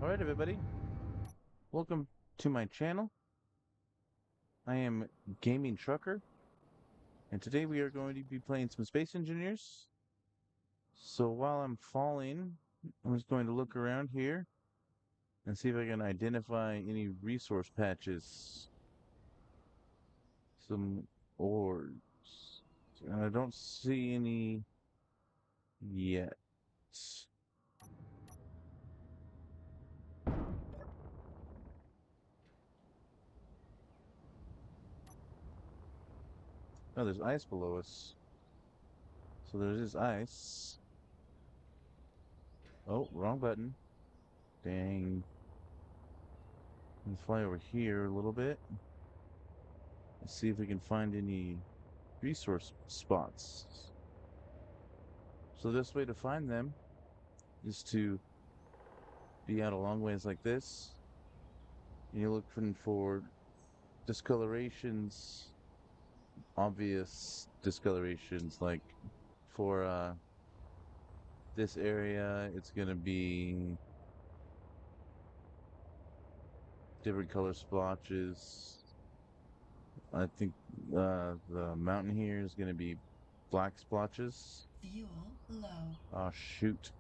Alright everybody, welcome to my channel. I am Gaming Trucker, and today we are going to be playing some Space Engineers. So while I'm falling, I'm just going to look around here and see if I can identify any resource patches. Some ores. And I don't see any yet. Oh, there's ice below us. So there's this ice. Oh, wrong button. Dang. Let's fly over here a little bit. Let's see if we can find any resource spots. So this way to find them is to be out a long ways like this. And you're looking for discolorations, obvious discolorations, like for this area it's gonna be different color splotches. I think the mountain here is gonna be black splotches. Fuel low. Oh shoot.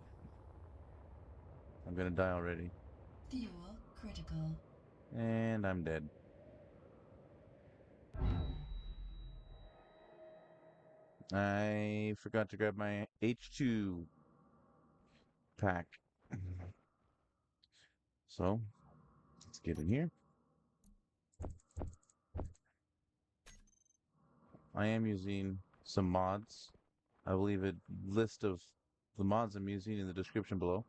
I'm gonna die already. Fuel critical. And I'm dead. I forgot to grab my H2 pack. So, let's get in here. I am using some mods. I will leave a list of the mods I'm using in the description below.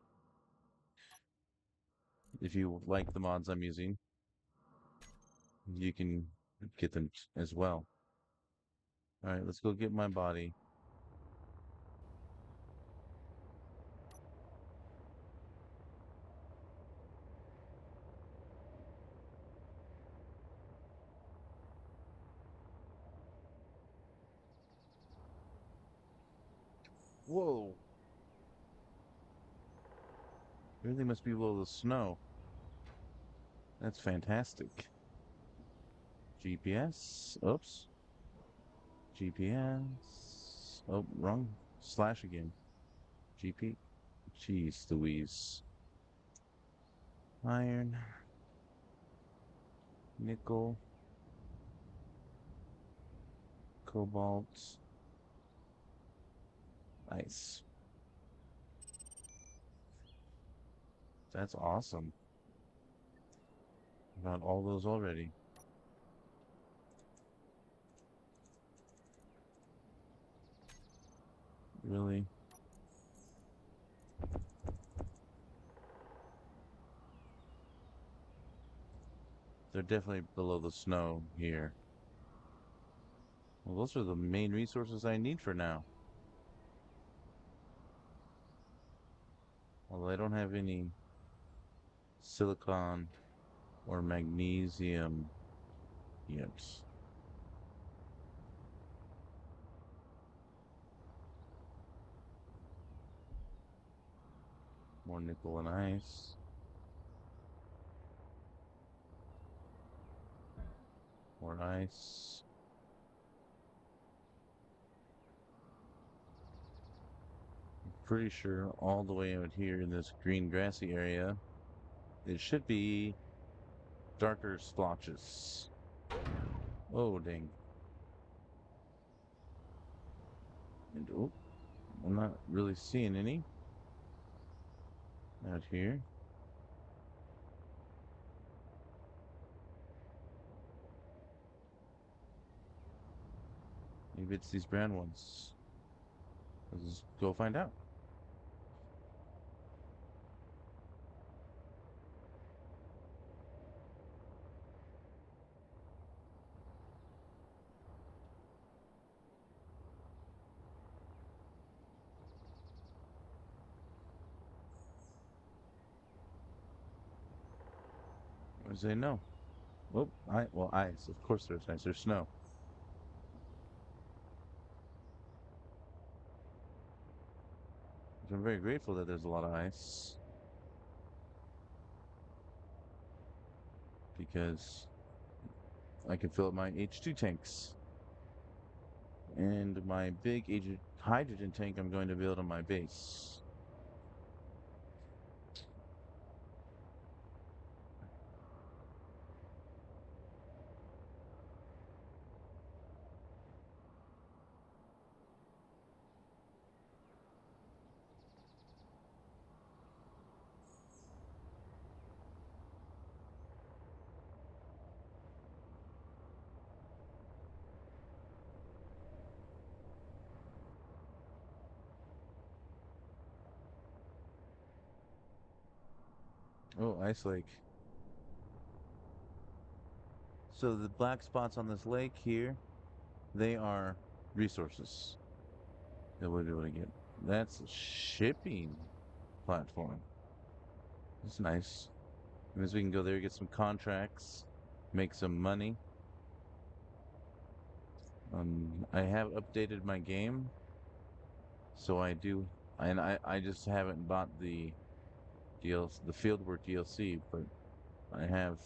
If you like the mods I'm using, you can get them as well. Alright, let's go get my body. Whoa! Everything must be below the snow. That's fantastic. GPS. Oops. GPS. Oh, wrong. Slash again. GP. Jeez Louise. Iron. Nickel. Cobalt. Nice. That's awesome. Got all those already. Really? They're definitely below the snow here. Well, those are the main resources I need for now. Although I don't have any silicon or magnesium yet. More nickel and ice. More ice. I'm pretty sure all the way out here in this green grassy area, it should be darker splotches. Oh, dang. And, oh, I'm not really seeing any out here. Maybe it's these brown ones. Let's go find out. What does they know? Oh, well, ice. Of course there's ice. There's snow. I'm very grateful that there's a lot of ice. because I can fill up my H2 tanks. And my big hydrogen tank I'm going to build on my base. Oh, ice lake. So the black spots on this lake here, they are resources that we're able to get. That's a shipping platform. That's nice. Means we can go there, get some contracts, make some money. I have updated my game, so I do, and I just haven't bought the DLC, the Fieldwork DLC, but I have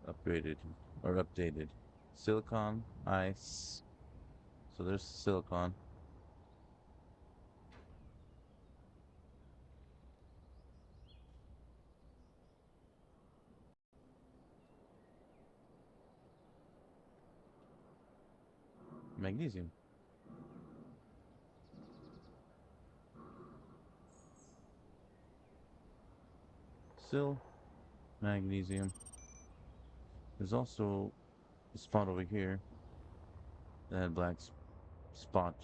upgraded or updated. Silicon, ice. So there's silicon. Magnesium. Sil, magnesium. There's also a spot over here that had black splotches.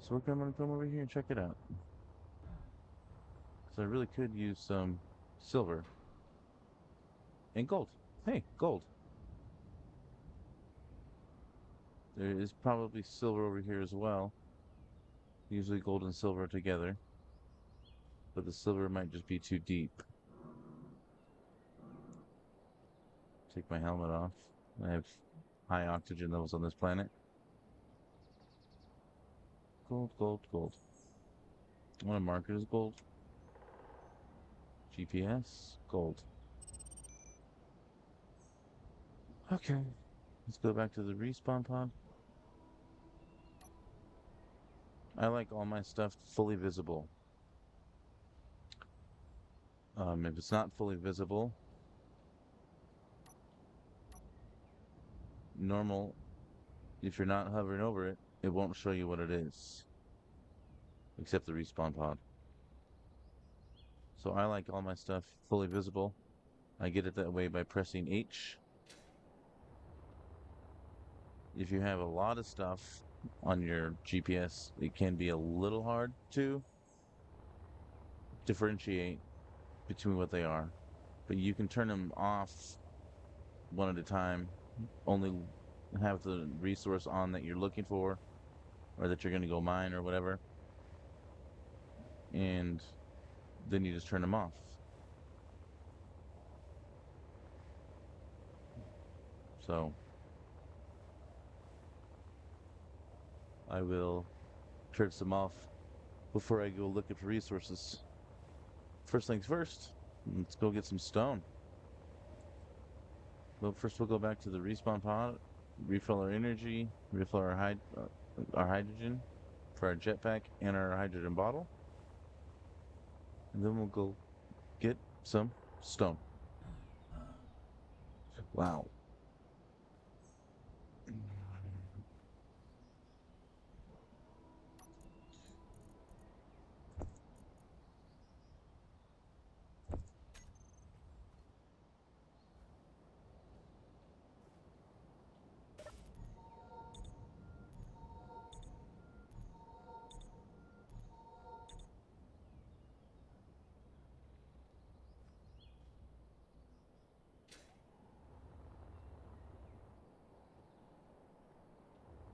So we're gonna come over here and check it out. So I really could use some silver and gold. Hey, gold. There is probably silver over here as well. Usually gold and silver together. But the silver might just be too deep. Take my helmet off. I have high oxygen levels on this planet. Gold, gold, gold. I want to mark it as gold. GPS, gold. Okay. Let's go back to the respawn pod. I like all my stuff fully visible. If it's not fully visible, normal, if you're not hovering over it, it won't show you what it is. Except the respawn pod. So I like all my stuff fully visible. I get it that way by pressing H. If you have a lot of stuff on your GPS, it can be a little hard to differentiate between what they are. But you can turn them off one at a time. Only have the resource on that you're looking for or that you're going to go mine or whatever. And then you just turn them off. So I will turn some off before I go looking for resources. First things first, let's go get some stone. Well, first we'll go back to the respawn pod, refill our energy, refill our hydrogen for our jetpack and our hydrogen bottle. And then we'll go get some stone. Wow.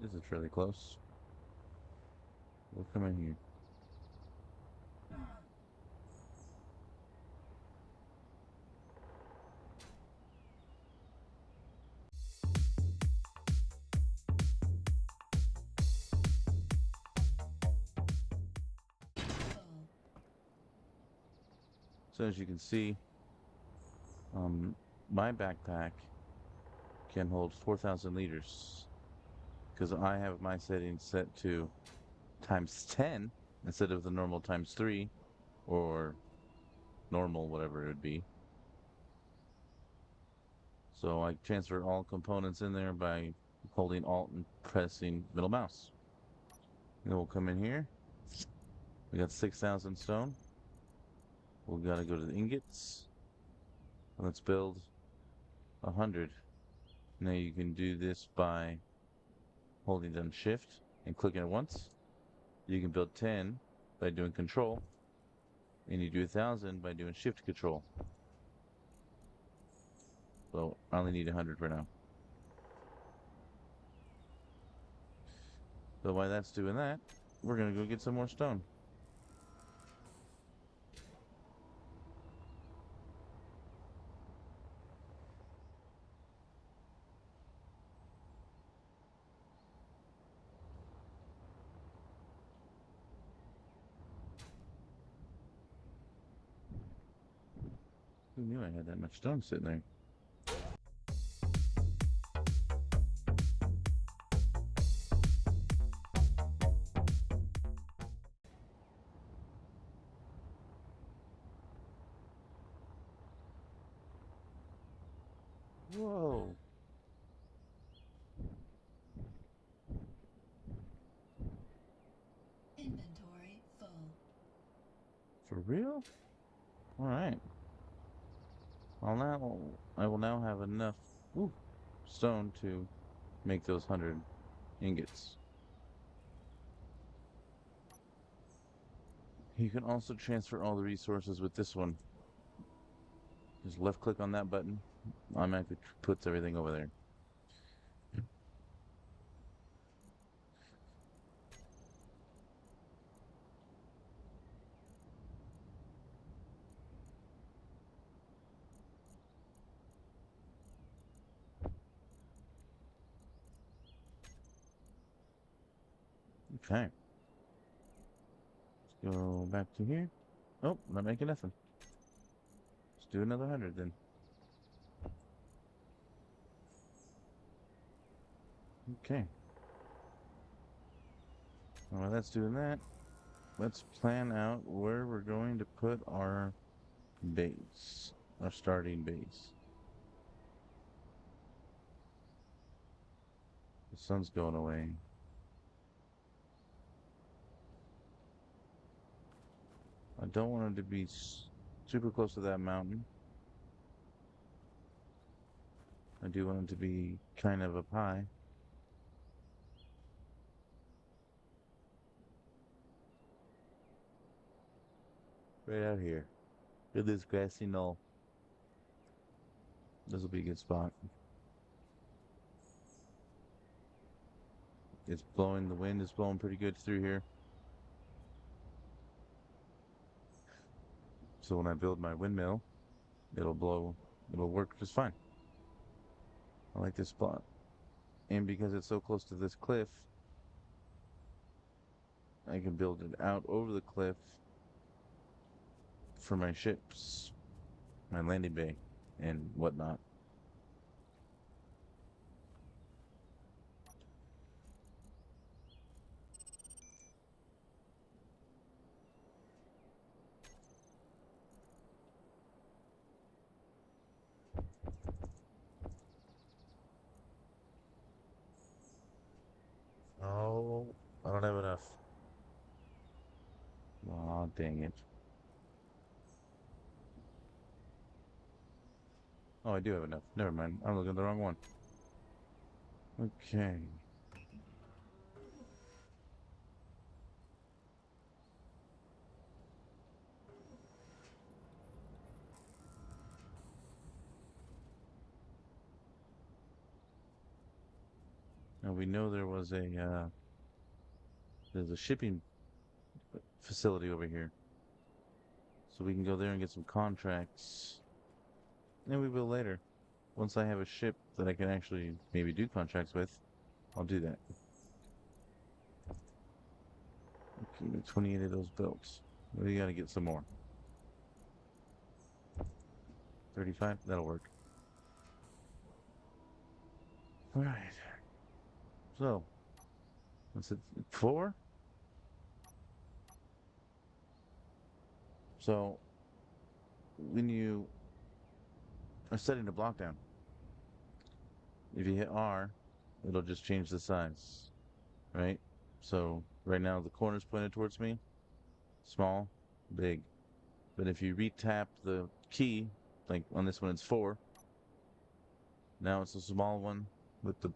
This is fairly close. We'll come in here. So as you can see, um, my backpack can hold 4,000 liters because I have my settings set to times 10 instead of the normal times 3 or normal, whatever it would be. So I transfer all components in there by holding Alt and pressing middle mouse. Then we'll come in here. We got 6,000 stone. We gotta go to the ingots. Let's build 100. Now you can do this by holding down shift and clicking it once. You can build 10 by doing control. And you do 1,000 by doing shift control. So I only need 100 for now. So while that's doing that, we're gonna go get some more stone. Who knew I had that much stone sitting there? Whoa. Inventory full. For real? Alright. I will now have enough stone to make those 100 ingots. You can also transfer all the resources with this one. Just left click on that button. Automatically puts everything over there. Okay. Let's go back to here. Oh, not making nothing. Let's do another 100 then. Okay. While that's doing that, let's plan out where we're going to put our base, our starting base. The sun's going away. I don't want it to be super close to that mountain. I do want it to be kind of up high. Right out here. Look at this grassy knoll. This will be a good spot. It's blowing, the wind is blowing pretty good through here. So when I build my windmill, it'll work just fine. I like this spot. And because it's so close to this cliff, I can build it out over the cliff for my ships, my landing bay, and whatnot. Oh, I don't have enough. Oh, dang it. Oh, I do have enough. Never mind. I'm looking at the wrong one. Okay. Now we know there's a shipping facility over here. So we can go there and get some contracts. And we will later. Once I have a ship that I can actually maybe do contracts with, I'll do that. Okay, 28 of those built. We gotta get some more. 35? That'll work. All right. So, what's it? 4? So, when you are setting the block down, if you hit R, it'll just change the size, right? So, right now the corner's pointed towards me, small, big. But if you re-tap the key, like on this one it's 4, now it's a small one with the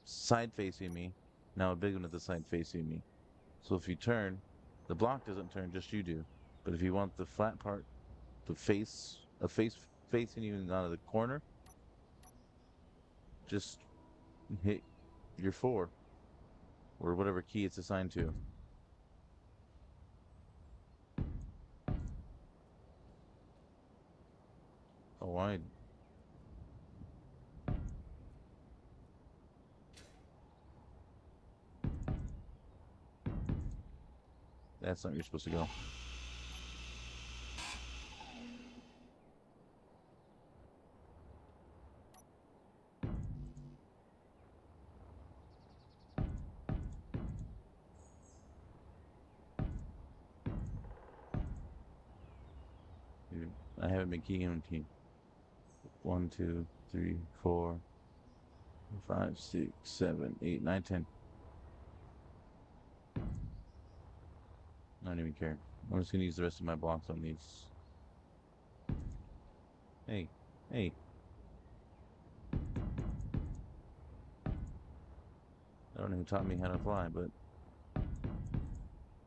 side facing me, now a big one with the side facing me. So if you turn, the block doesn't turn, just you do. But if you want the flat part, the face, a face facing you out of the corner, just hit your 4 or whatever key it's assigned to. Oh, that's not where you're supposed to go. I haven't been keying in key. 1, 2, 3, 4, 5, 6, 7, 8, 9, 10. I don't even care. I'm just gonna use the rest of my blocks on these. Hey, hey. I don't know who taught me how to fly, but I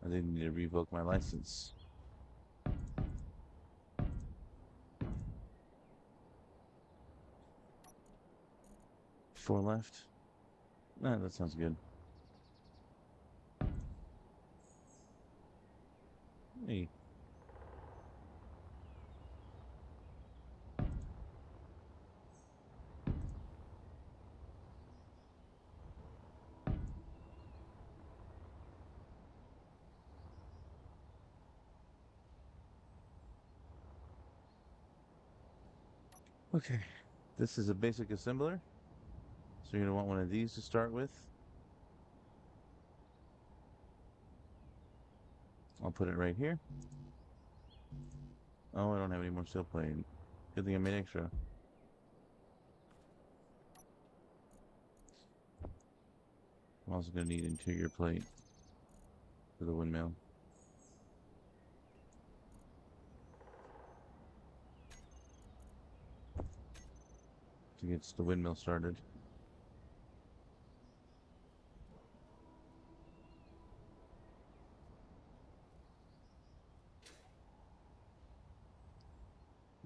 didn't need to revoke my license. 4 left. Nah, that sounds good. Hey. Okay. This is a basic assembler. So you're gonna want one of these to start with. I'll put it right here. Oh, I don't have any more steel plate. Good thing I made extra. I'm also gonna need interior plate for the windmill. To get the windmill started.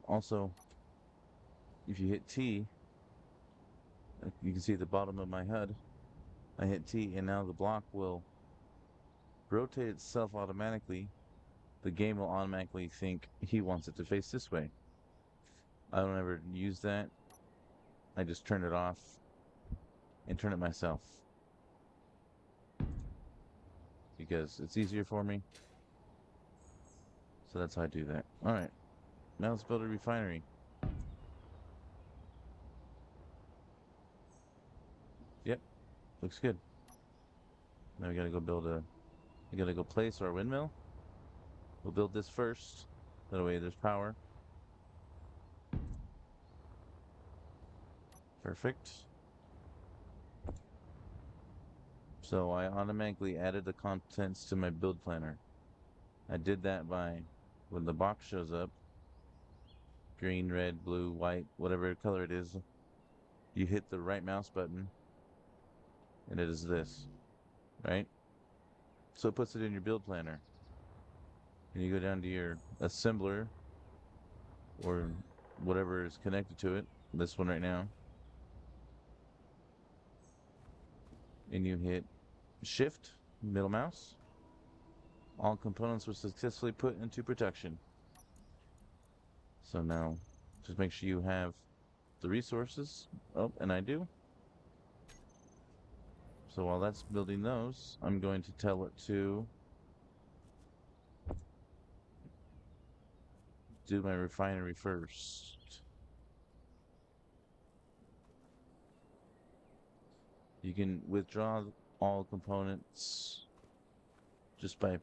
Also, if you hit T, you can see at the bottom of my HUD, I hit T and now the block will rotate itself automatically. The game will automatically think he wants it to face this way. I don't ever use that. I just turn it off and turn it myself because it's easier for me. So that's how I do that. All right, now let's build a refinery. Yep, looks good. Now we gotta go build a, we gotta go place our windmill. We'll build this first. That way there's power. Perfect. So I automatically added the contents to my build planner. I did that by when the box shows up, green, red, blue, white, whatever color it is, you hit the right mouse button and it is this, right? So it puts it in your build planner. And you go down to your assembler or whatever is connected to it, this one right now, and you hit shift, middle mouse. All components were successfully put into production. So now just make sure you have the resources. Oh, and I do. So while that's building those, I'm going to tell it to do my refinery first. You can withdraw all components just by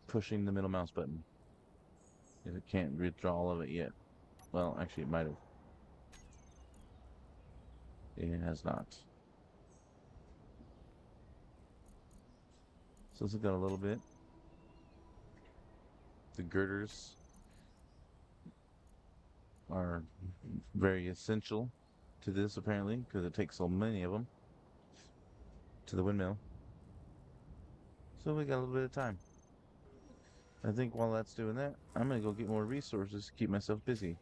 pushing the middle mouse button. It can't withdraw all of it yet. Well, actually, it might have. It has not. So let's look at a little bit. The girders are very essential to this, apparently, because it takes so many of them to the windmill. So we got a little bit of time. I think while that's doing that, I'm gonna go get more resources to keep myself busy.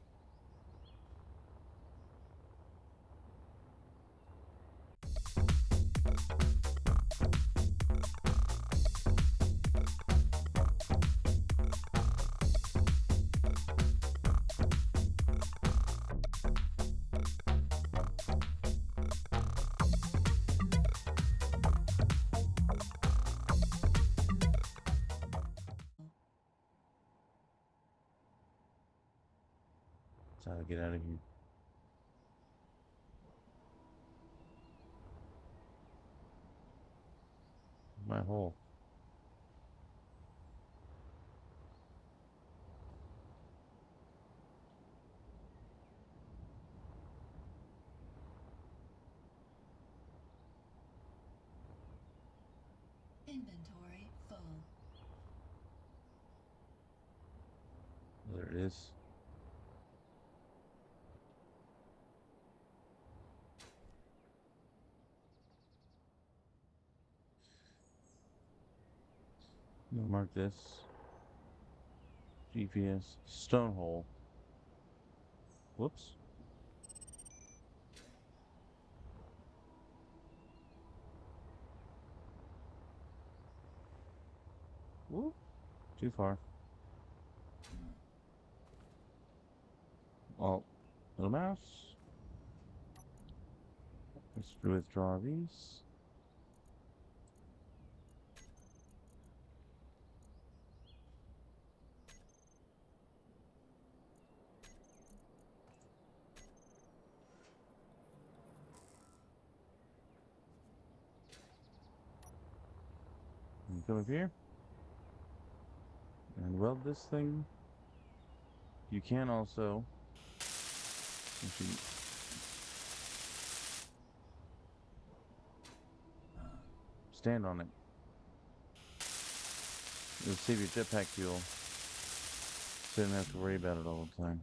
So I'll get out of here. My hole. Inventory full. There it is. I'll mark this. GPS. Stone hole. Whoops. Whoop. Too far. Oh, little mouse. Let's withdraw these. And come up here and weld this thing. You can also, if you stand on it, it'll save your jetpack fuel, so you don't have to worry about it all the time.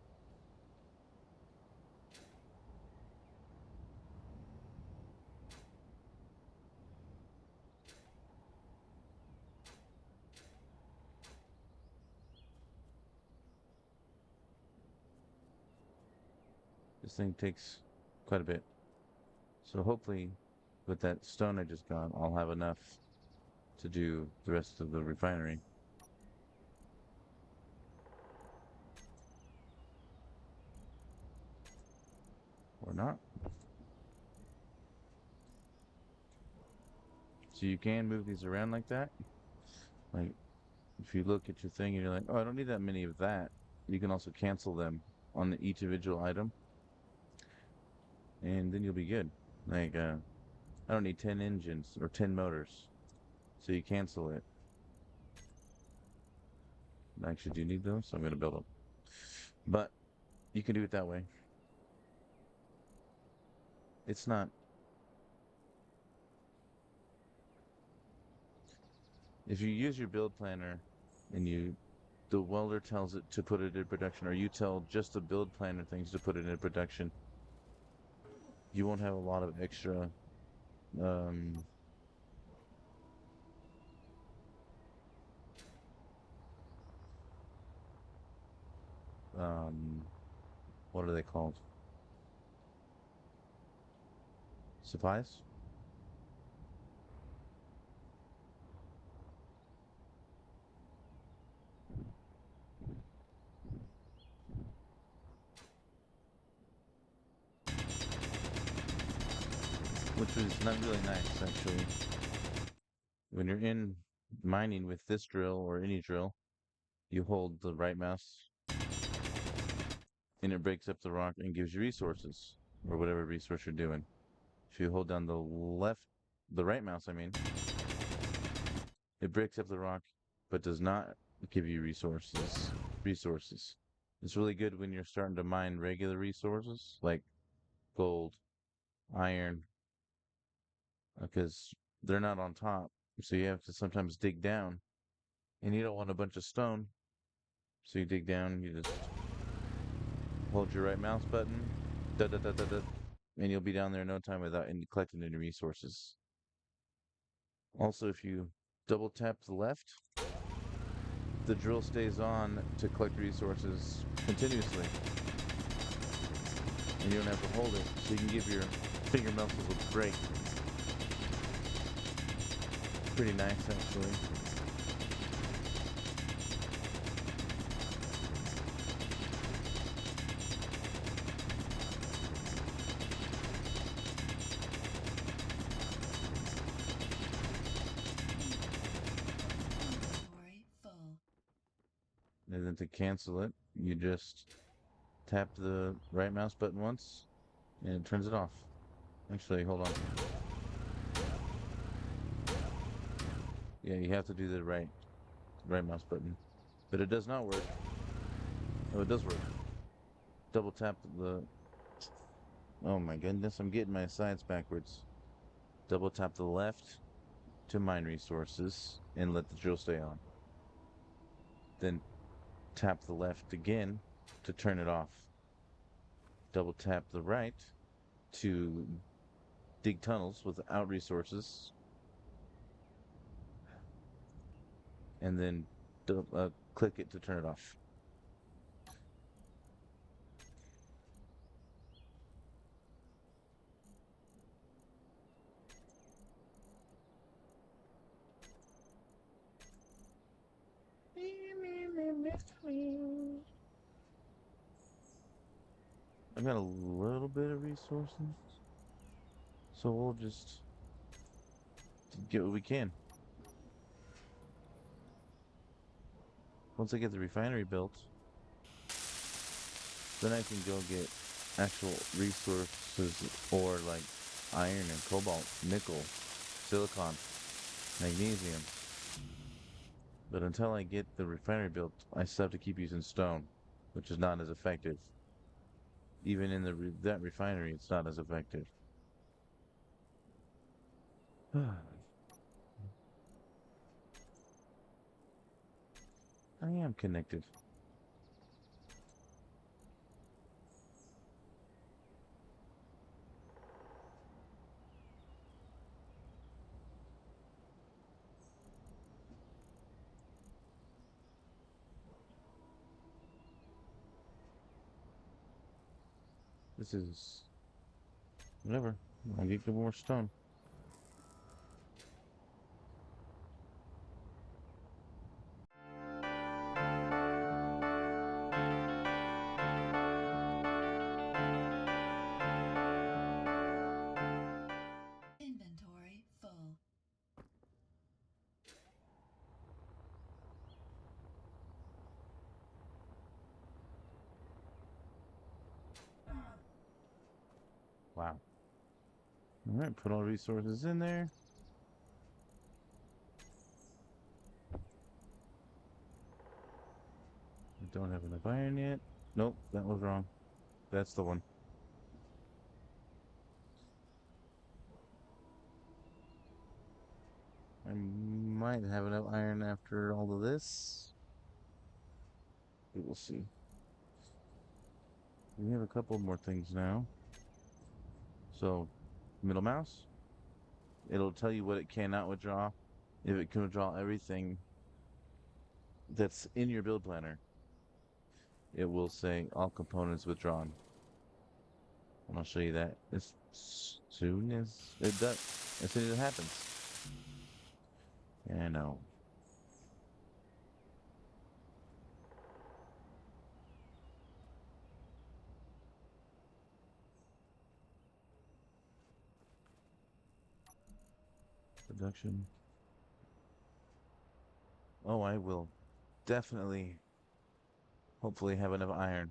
This thing takes quite a bit. So hopefully, with that stone I just got, I'll have enough to do the rest of the refinery. Or not. So you can move these around like that. Like, if you look at your thing and you're like, oh, I don't need that many of that, you can also cancel them on each individual item, and then you'll be good. Like, I don't need 10 engines or 10 motors. So you cancel it. I actually do need those, so I'm going to build them. But you can do it that way. It's not, if you use your build planner and the welder tells it to put it in production, or you tell just the build planner things to put it in production, you won't have a lot of extra, um, um, what are they called? Supplies? Which is not really nice, actually. When you're in mining with this drill or any drill, you hold the right mouse and it breaks up the rock and gives you resources or whatever resource you're doing. If you hold down the right mouse, I mean, it breaks up the rock, but does not give you resources. It's really good when you're starting to mine regular resources like gold, iron, because they're not on top. So you have to sometimes dig down, and you don't want a bunch of stone. So you dig down, you just hold your right mouse button, da da da da da, and you'll be down there in no time without collecting any resources. Also, if you double tap the left, the drill stays on to collect resources continuously, and you don't have to hold it, so you can give your finger muscles a break. Pretty nice, actually. Inventory full. And then to cancel it, you just tap the right mouse button once, and it turns it off. Actually, hold on. Yeah, you have to do the right mouse button. But it does not work. Oh, it does work. Double tap the... Oh my goodness, I'm getting my sides backwards. Double tap the left to mine resources and let the drill stay on. Then tap the left again to turn it off. Double tap the right to dig tunnels without resources. And then click it to turn it off. I got a little bit of resources, so we'll just get what we can. Once I get the refinery built, then I can go get actual resources or like iron and cobalt, nickel, silicon, magnesium. But until I get the refinery built, I still have to keep using stone, which is not as effective. Even in that refinery, it's not as effective. I am connected. This is whatever. I'll get more stone. Inventory full. Wow. All right, put all resources in there. I don't have enough iron yet. Nope, that was wrong. That's the one. I might have enough iron after all of this. We will see. We have a couple more things now. So, middle mouse, it'll tell you what it cannot withdraw. If it can withdraw everything that's in your build planner, it will say all components withdrawn. And I'll show you that as soon as it does, as soon as it happens. Yeah, I know. Production. Oh, I will definitely, hopefully, have enough iron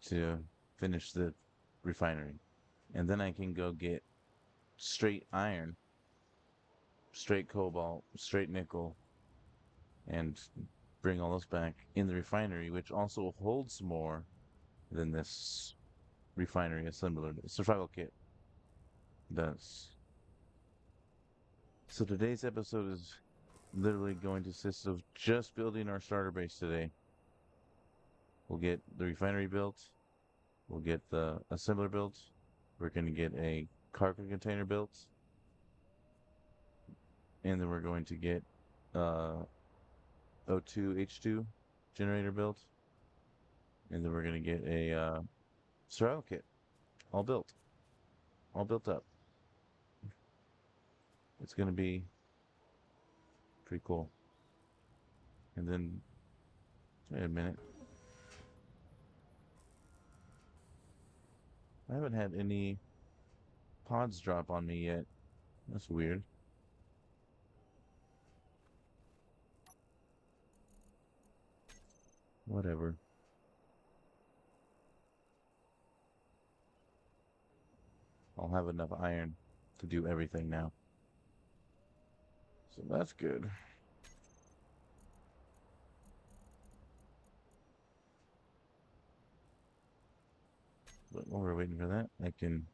to finish the refinery. And then I can go get straight iron, straight cobalt, straight nickel, and bring all those back in the refinery, which also holds more than this refinery assembler survival kit does. So today's episode is literally going to consist of just building our starter base today. We'll get the refinery built. We'll get the assembler built. We're going to get a cargo container built. And then we're going to get O2H2 generator built. And then we're going to get a survival kit all built. All built up. It's going to be pretty cool. And then, wait a minute. I haven't had any pods drop on me yet. That's weird. Whatever. I'll have enough iron to do everything now. So that's good. But while we're waiting for that, I can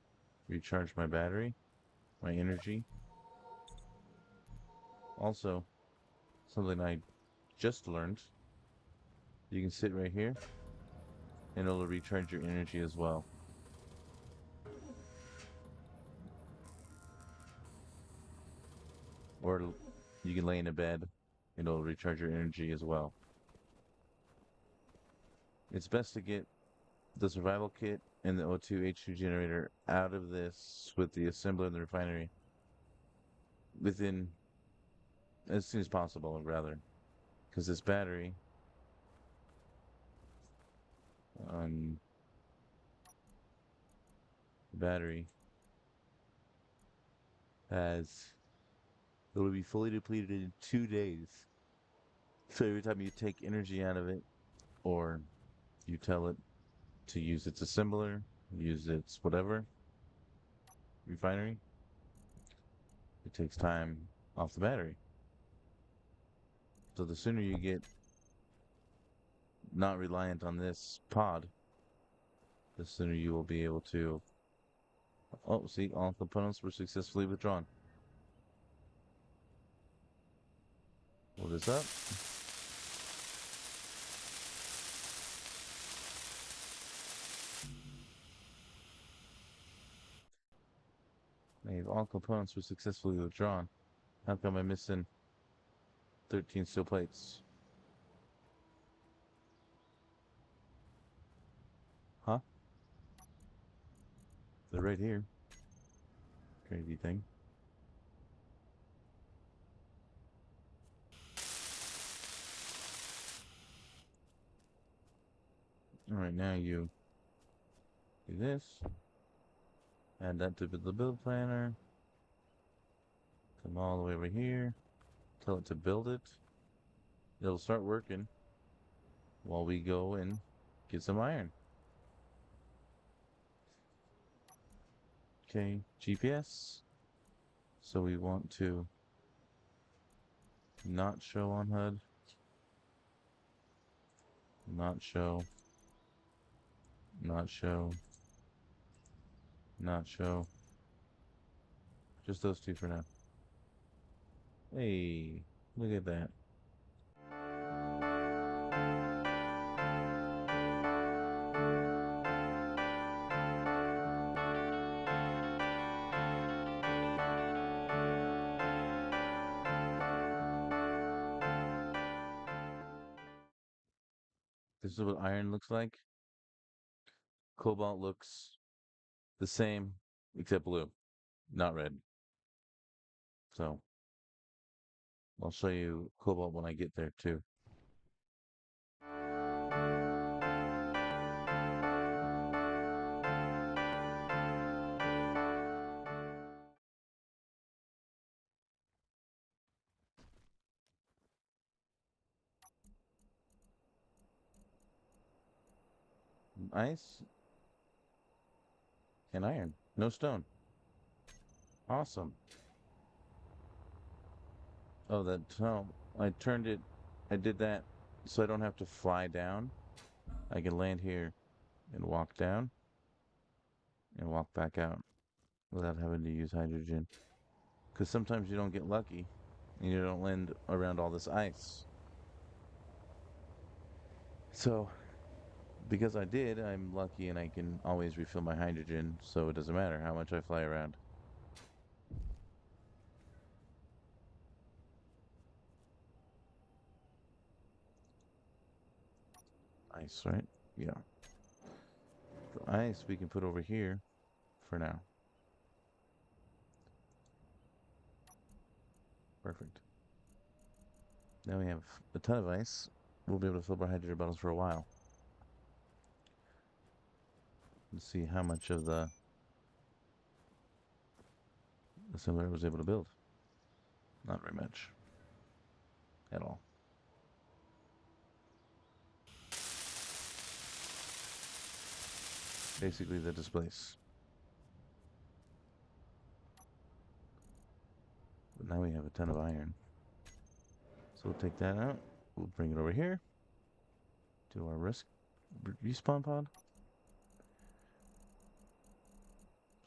recharge my battery, my energy. Also, something I just learned, you can sit right here and it'll recharge your energy as well. Or you can lay in a bed and it'll recharge your energy as well. It's best to get the survival kit and the O2H2 generator out of this with the assembler and the refinery within as soon as possible, rather, because this battery on the battery has it will be fully depleted in 2 days. So every time you take energy out of it, or you tell it to use its assembler, use its whatever refinery, it takes time off the battery. So the sooner you get not reliant on this pod, the sooner you will be able to. Oh, see, all components were successfully withdrawn. Hold this up. All components were successfully withdrawn. How come I'm missing 13 steel plates? Huh? They're right here. Crazy thing. Alright, now you do this. Add that to the build planner. Come all the way over here. Tell it to build it. It'll start working while we go and get some iron. Okay, GPS. So we want to not show on HUD. Not show. Not show. Not show. Just those two for now. Hey, look at that. This is what iron looks like. Cobalt looks the same, except blue, not red. So I'll show you cobalt when I get there too. Ice and iron. No stone. Awesome. Oh, that tunnel. I turned it. I did that so I don't have to fly down. I can land here and walk down and walk back out without having to use hydrogen. Because sometimes you don't get lucky and you don't land around all this ice. So, because I did, I'm lucky and I can always refill my hydrogen, so it doesn't matter how much I fly around. Ice, right? Yeah. The ice we can put over here for now. Perfect. Now we have a ton of ice. We'll be able to fill our hydrogen bottles for a while. Let's see how much of the assembler was able to build. Not very much. At all. Basically the displace. But now we have a ton of iron. So we'll take that out. We'll bring it over here to our respawn pod.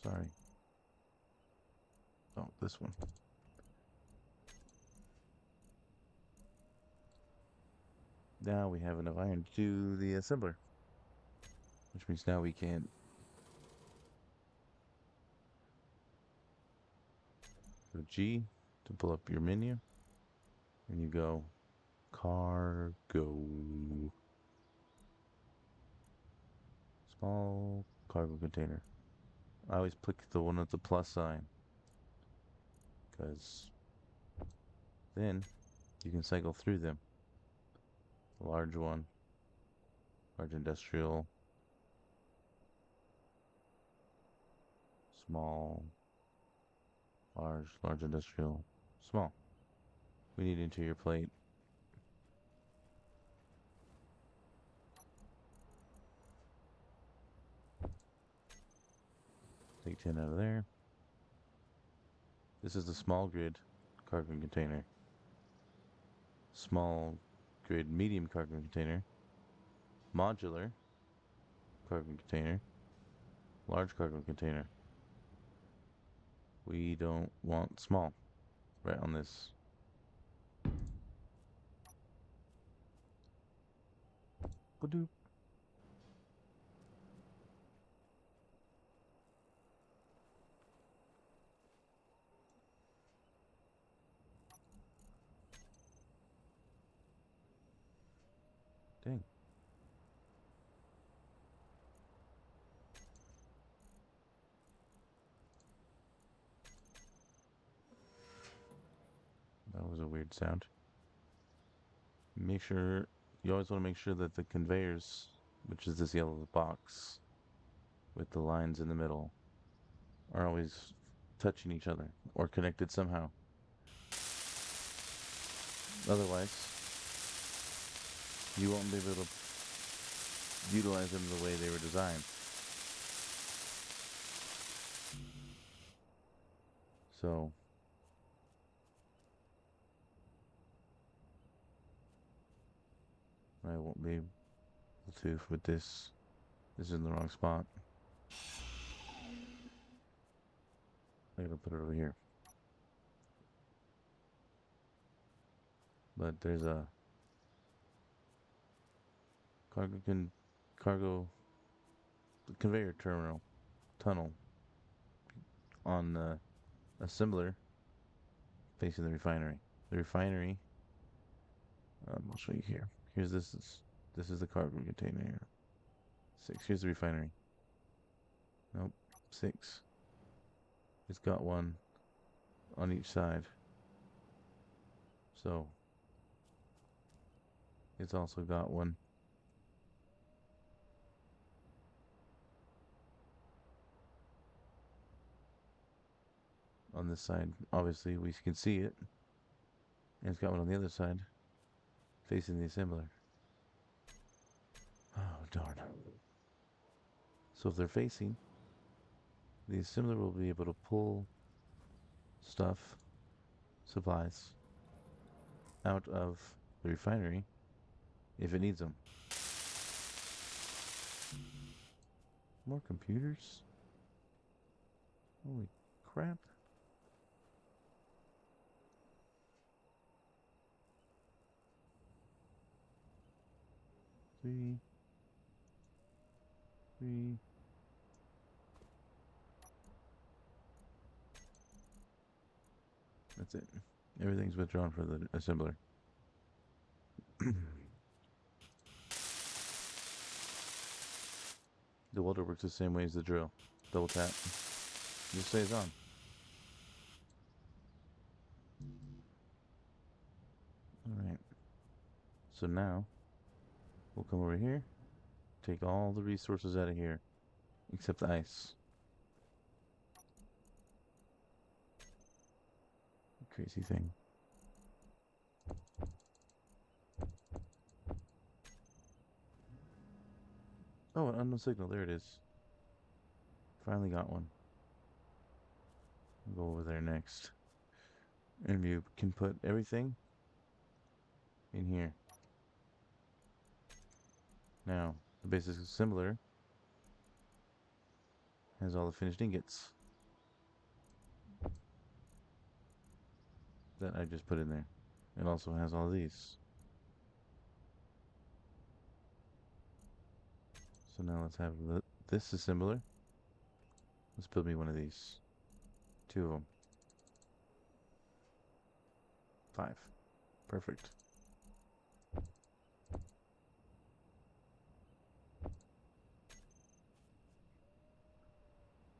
Sorry. Oh, this one. Now we have enough iron to do the assembler. Which means now we can go G to pull up your menu. And you go cargo. Small cargo container. I always pick the one with the plus sign. Because then you can cycle through them. Large one. Large industrial. Small. Large industrial. Small. We need interior plate. Take 10 out of there. This is the small grid cargo container. Small grid medium cargo container. Modular cargo container. Large cargo container. We don't want small right on this. Ba-doop. Dang. That was a weird sound. Make sure, you always want to make sure that the conveyors, which is this yellow box with the lines in the middle, are always touching each other or connected somehow. Otherwise, you won't be able to utilize them the way they were designed. So, I won't be able to with this. This is in the wrong spot. I gotta put it over here. But there's a cargo conveyor tunnel on the assembler facing the refinery. The refinery, I'll show you here. This is the cargo container. 6. Here's the refinery. Nope. 6. It's got one on each side. So it's also got one on this side. Obviously, we can see it. And it's got one on the other side facing the assembler. Oh, darn. So if they're facing, The assembler will be able to pull stuff, supplies, out of the refinery if it needs them. More computers? Holy crap. Three, three. That's it. Everything's withdrawn for the assembler. The welder works the same way as the drill. Double tap. Just stays on. Alright. So now, we'll come over here, take all the resources out of here, except the ice. Crazy thing. Oh, an unknown signal. There it is. Finally got one. We'll go over there next. And you can put everything in here. Now, the basic assembler has all the finished ingots that I just put in there. It also has all these. So now let's have this assembler. Let's build me one of these. 2 of them. 5. Perfect.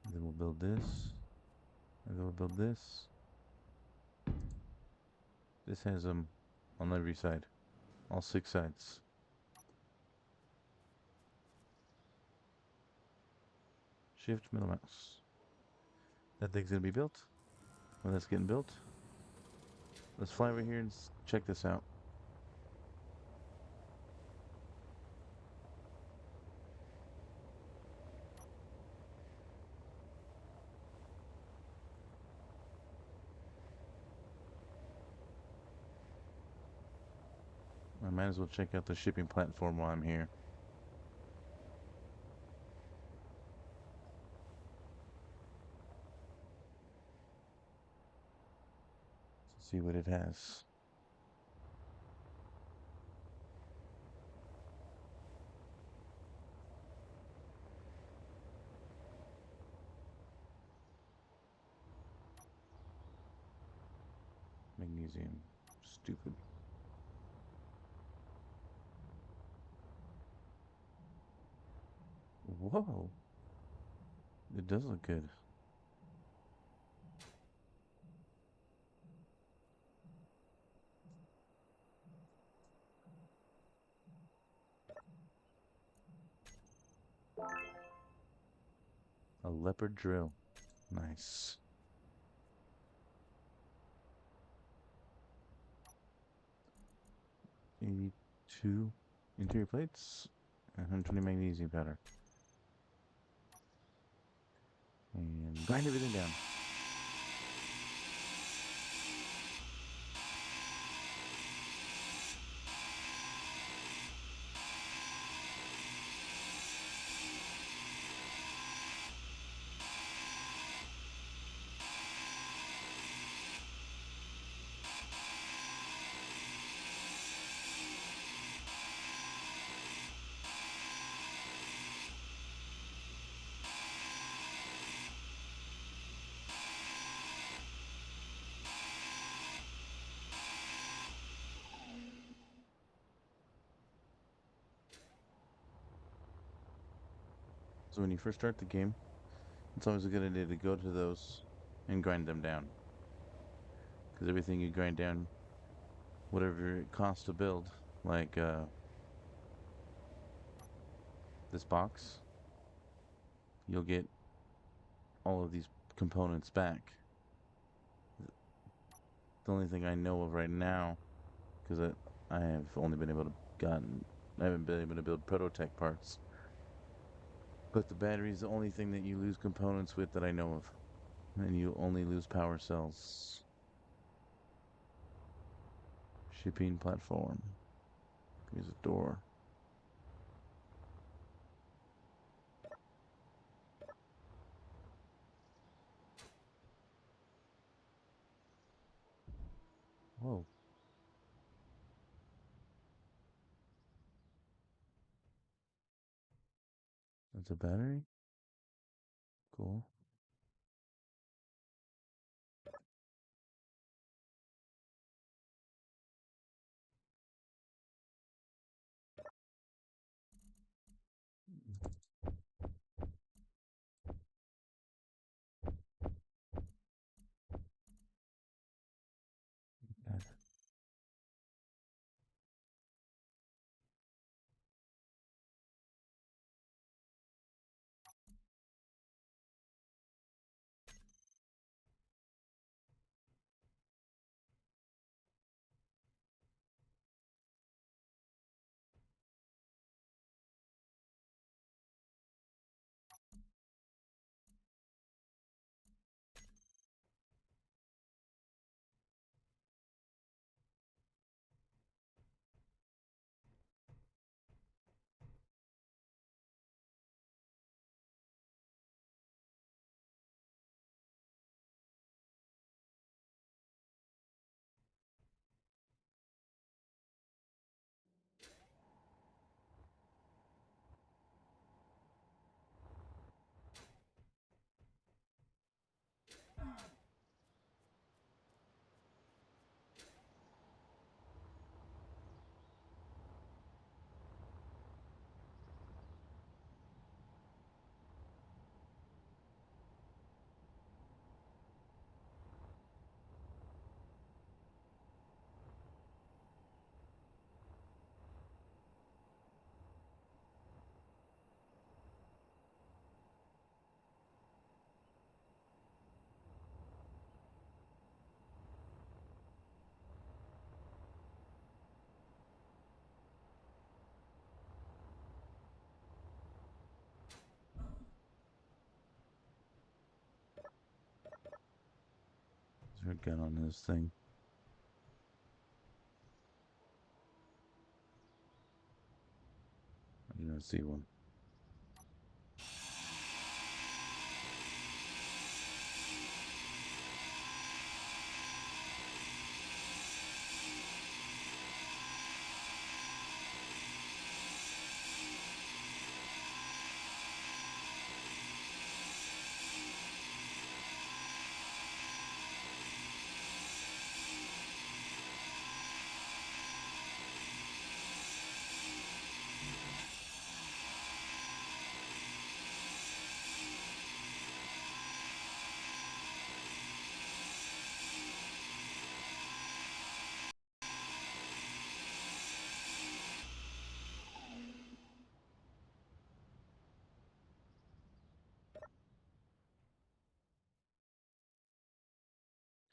And then we'll build this. And then we'll build this. This has them on every side. All 6 sides. Shift middle mouse. That thing's gonna be built. When that's getting built, let's fly over here and check this out. I might as well check out the shipping platform while I'm here. See what it has. Magnesium. Stupid. Whoa. It does look good. A leopard drill. Nice. 82 interior plates, 120 magnesium powder. And grind everything down. So when you first start the game, it's always a good idea to go to those and grind them down. Because everything you grind down, whatever it costs to build, like this box, you'll get all of these components back. The only thing I know of right now, because I have only been able to I haven't been able to build prototype parts. But the battery is the only thing that you lose components with that I know of. And you only lose power cells. Shipping platform. Here's a door. Whoa. That's a battery? Cool. Is there a gun on this thing? I do not see one.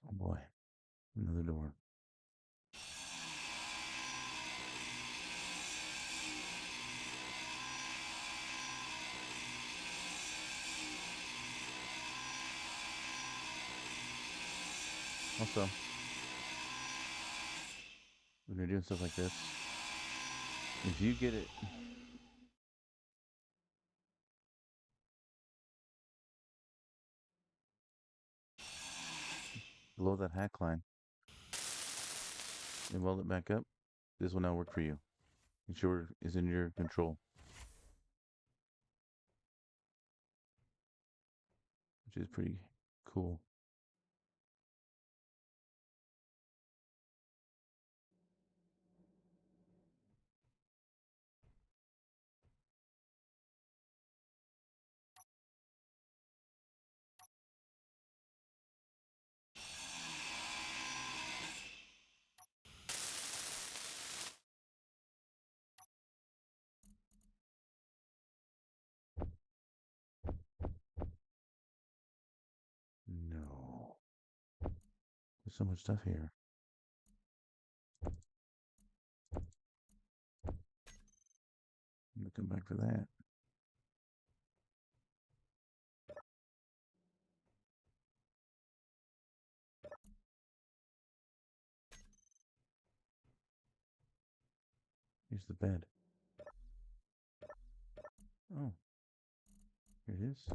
Oh boy. Another door. Also, when you're doing stuff like this, if you get it below that hack line and weld it back up, this will now work for you. Make sure it's in your control, which is pretty cool. No. There's so much stuff here. I'm gonna come back for that. Here's the bed. Oh, here it is.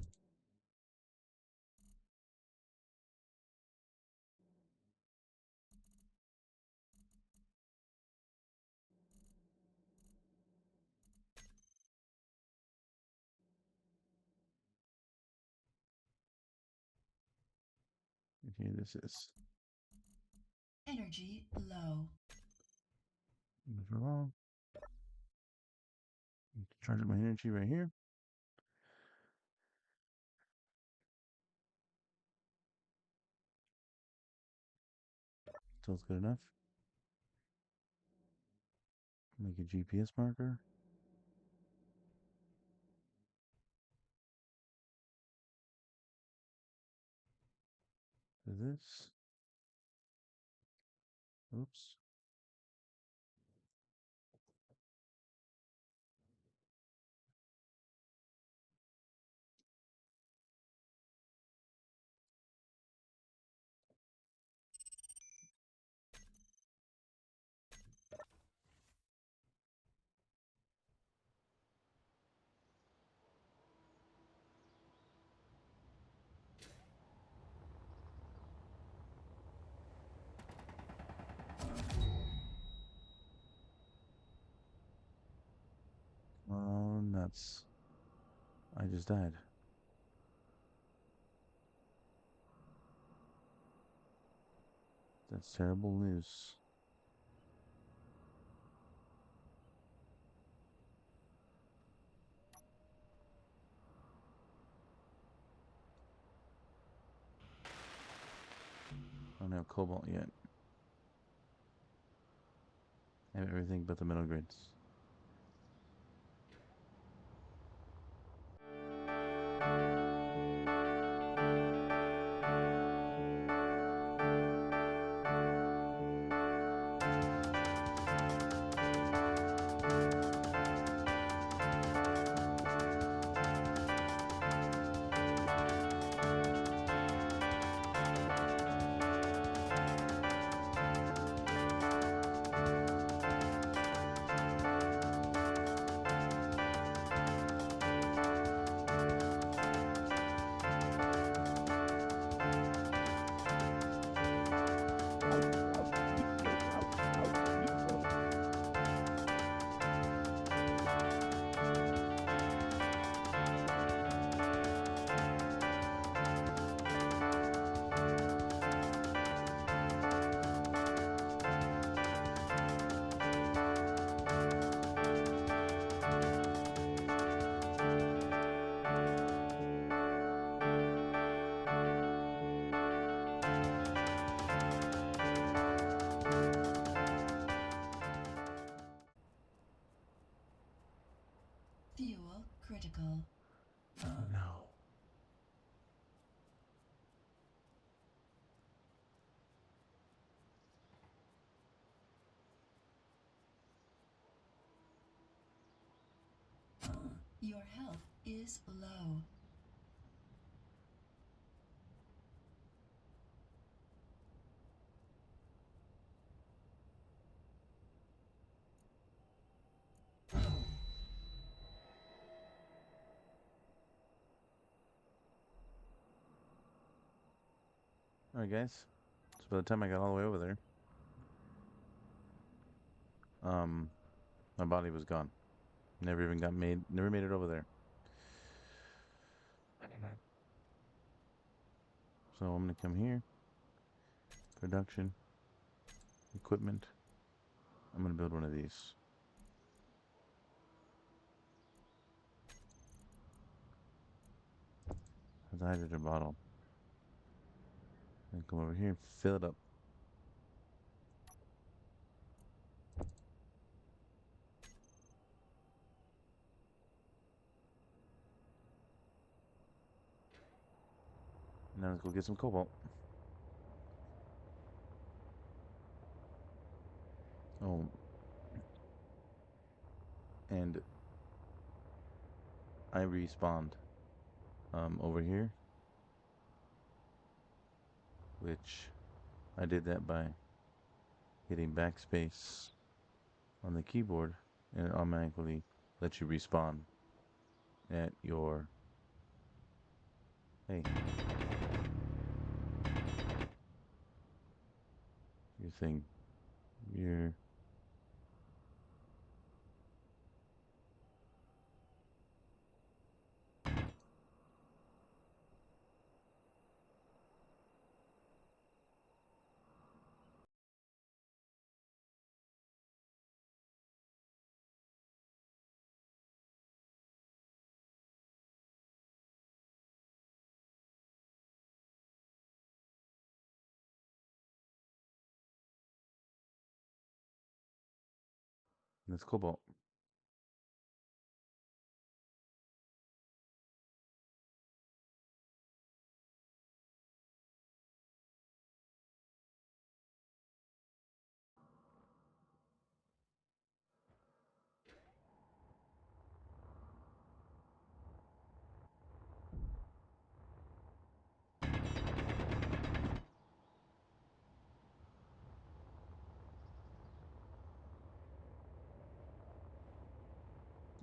And here this is. Energy low. Move it along. Charge up my energy right here. So it's good enough. Make a GPS marker. Do this. Oops. Oh, nuts. I just died. That's terrible news. I don't have cobalt yet. I have everything but the middle grids. Fuel critical. Oh no. Your health is low. Alright, guys. So by the time I got all the way over there, my body was gone. Never made it over there. So I'm gonna come here. Production. Equipment. I'm gonna build one of these. A hydrogen bottle. And come over here, fill it up. Now let's go get some cobalt. Oh, and I respawned over here, which I did that by hitting backspace on the keyboard and it automatically lets you respawn at your hey your thing your that's cobalt.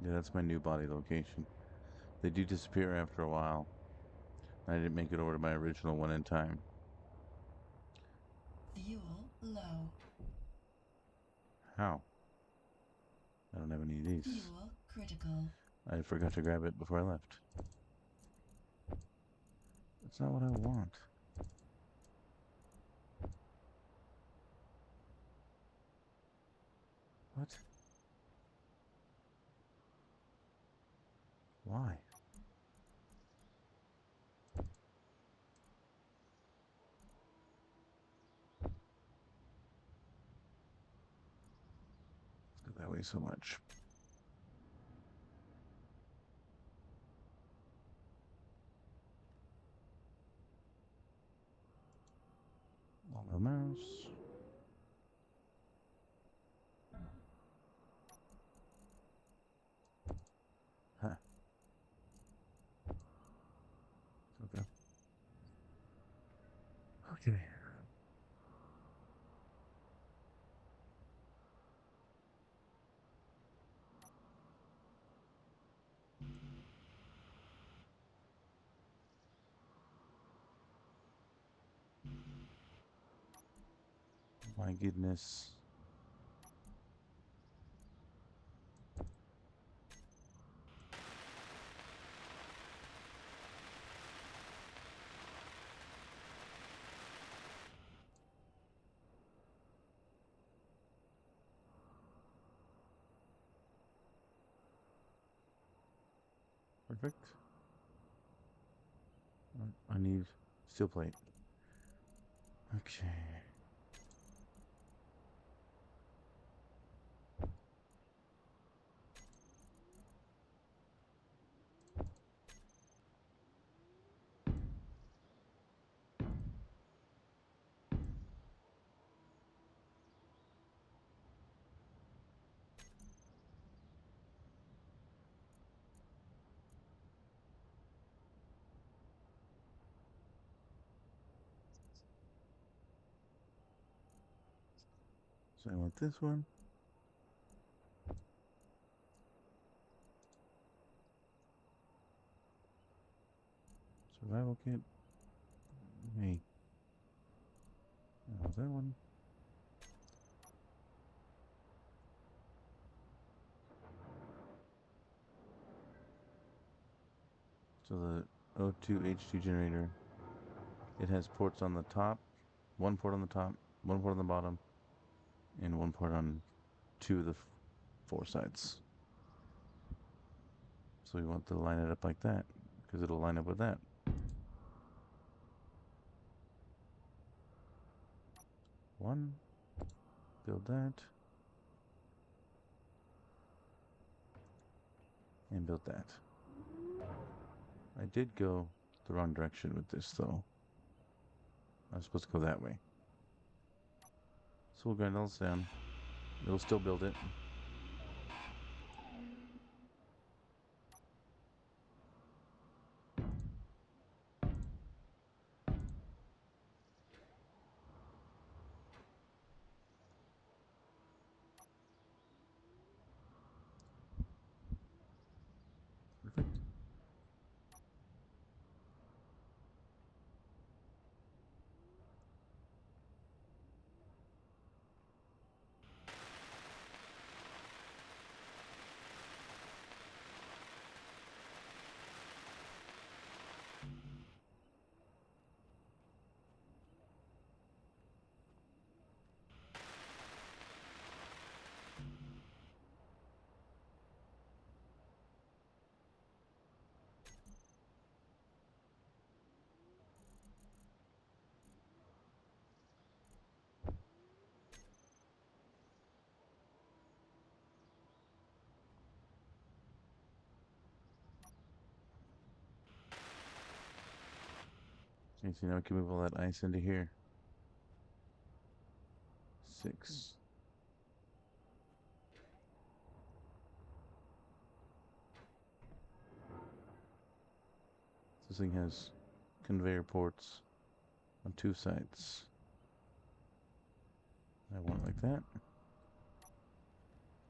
Yeah, that's my new body location. They do disappear after a while. I didn't make it over to my original one in time. Fuel low. How? I don't have any of these. Fuel critical. I forgot to grab it before I left. That's not what I want. What? Why? Let's go that way so much. On the mouse. Huh. Okay. Okay. My goodness. Perfect. I need steel plate. Okay. So I want this one. Survival kit. Hey. That one. So the O2 H2 generator. It has ports on the top. One port on the top. One port on the bottom. And one port on two of the four sides. So we want to line it up like that. Because it'll line up with that. One. Build that. And build that. I did go the wrong direction with this though. I was supposed to go that way. So we'll grind all this down. It'll still build it. Okay, so now we can move all that ice into here. 6. This thing has conveyor ports on 2 sides. I want it like that.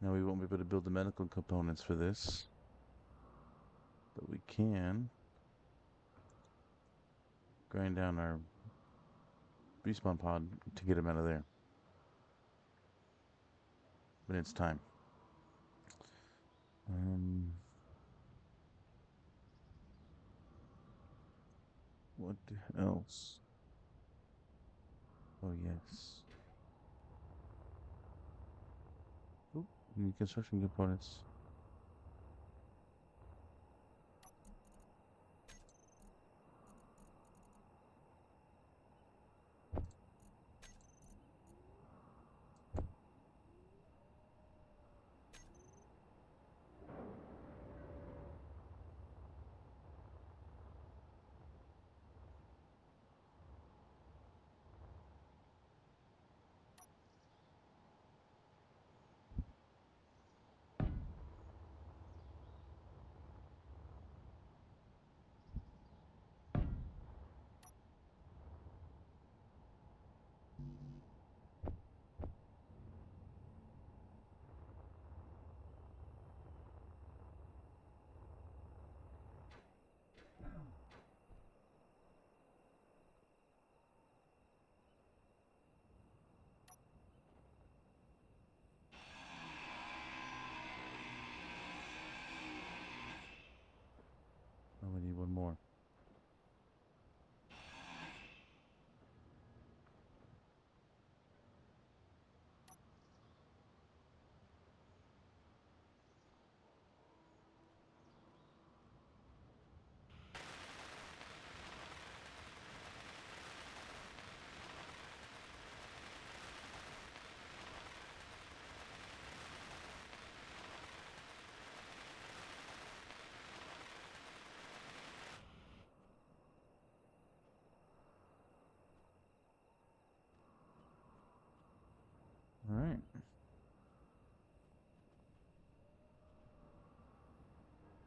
Now we won't be able to build the medical components for this, but we can grind down our respawn pod to get him out of there. But it's time. What else? Oh yes. Oop, need construction components. Oh, we need one more. All right.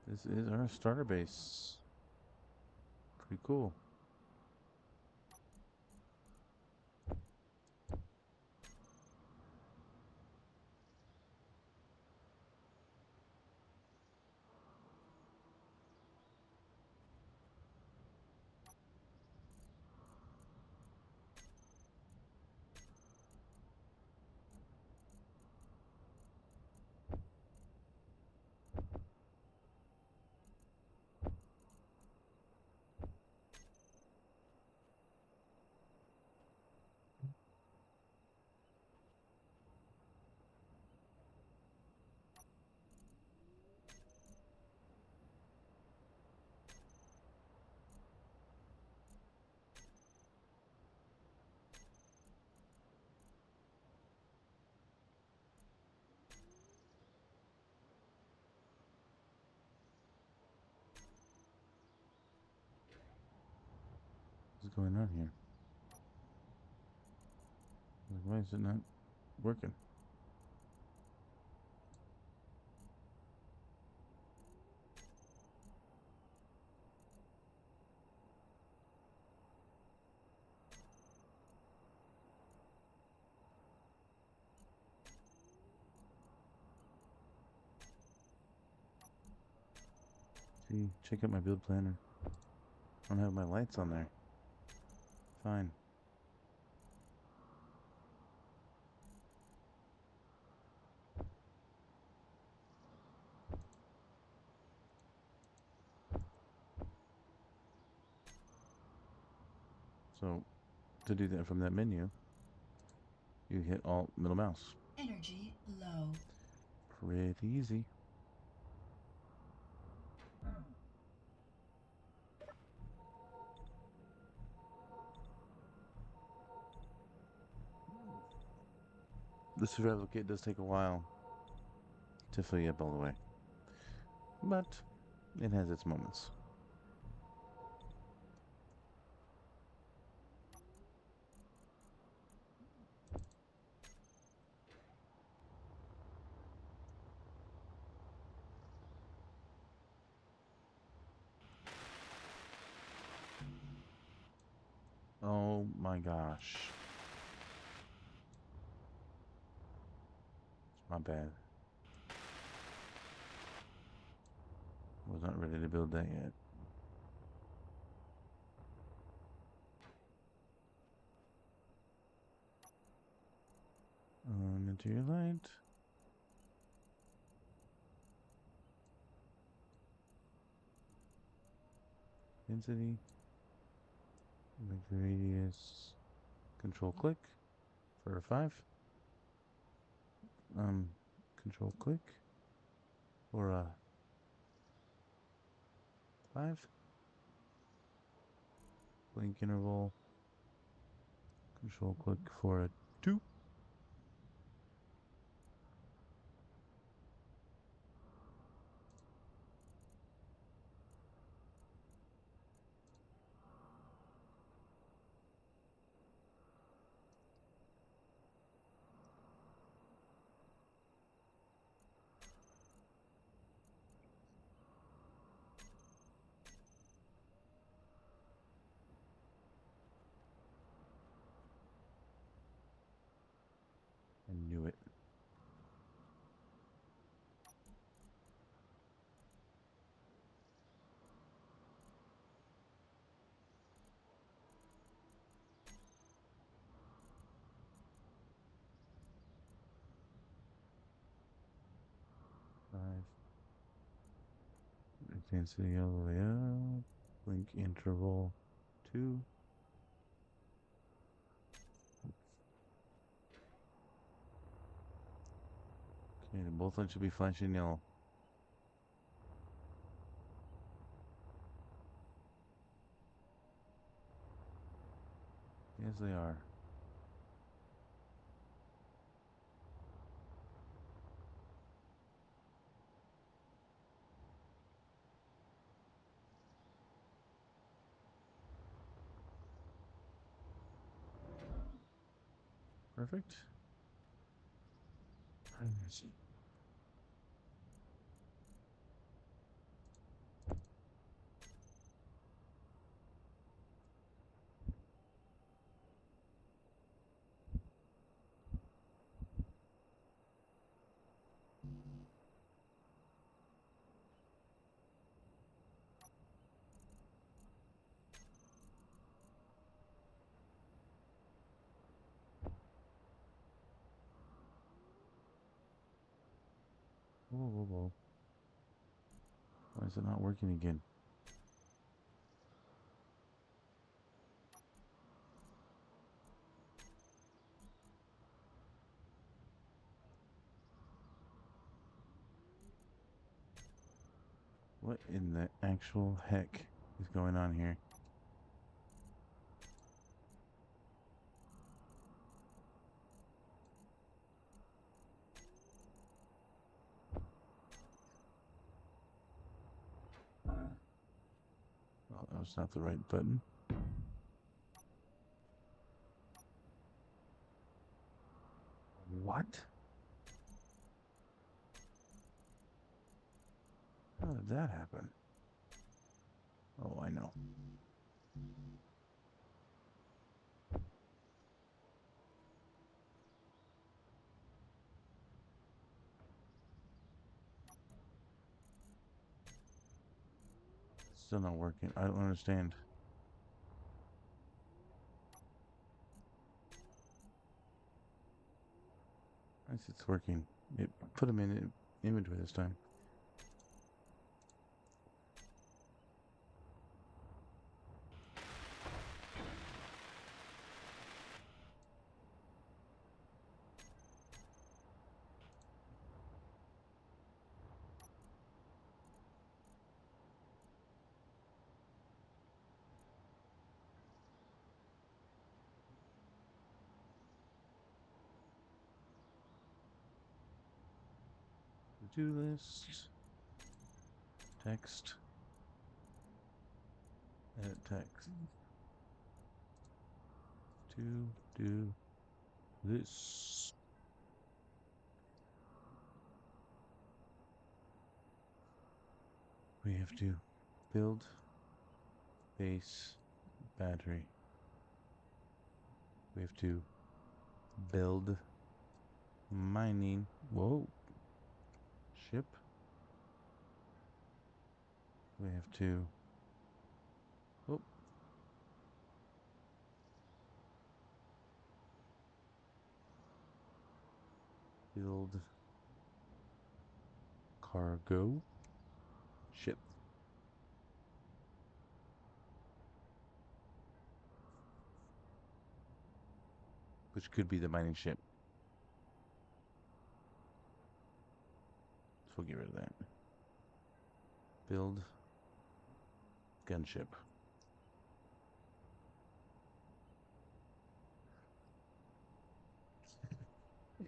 This is our starter base. Pretty cool. What's going on here? Why is it not working? See, check out my build planner. I don't have my lights on there. Fine. So, to do that from that menu, you hit Alt middle mouse. Energy low. Pretty easy. The survival kit does take a while to fill you up all the way, but it has its moments. Oh my gosh. My bad. Was not ready to build that yet. Interior light. Density. Make the radius. Control click for a 5. Control click for a 5. Blink interval. Control click for a 2. I knew it. Five. Density all the way up. Blink interval 2. Okay, both lights should be flashing yellow. Yes, they are. Perfect. Whoa, whoa, whoa. Why is it not working again? What in the actual heck is going on here? Oh, that was not the right button. What? How did that happen? Oh, I know. It's still not working. I don't understand. I see it's working. It put them in inventory this time. To-do list. Text. Edit text. To do this. We have to build base battery. We have to build mining. Whoa. Ship. We have to. Oh. Build cargo ship. Which could be the mining ship. So we'll get rid of that. Build gunship.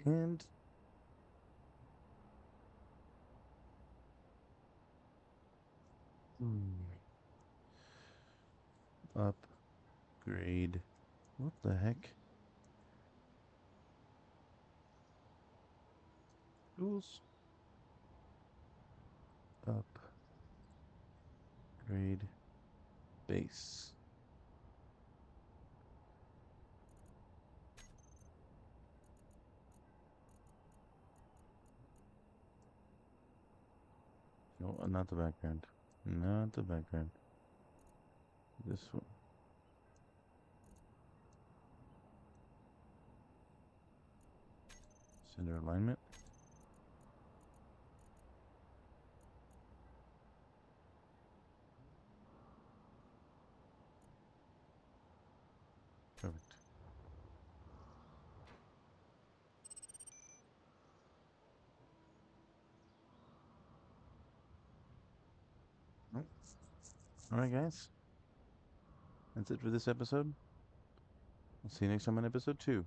And upgrade. What the heck? Tools. Upgrade base. No, not the background. Not the background. This one. Center alignment. Perfect. Nope. All right, guys. That's it for this episode. I'll see you next time on episode 2.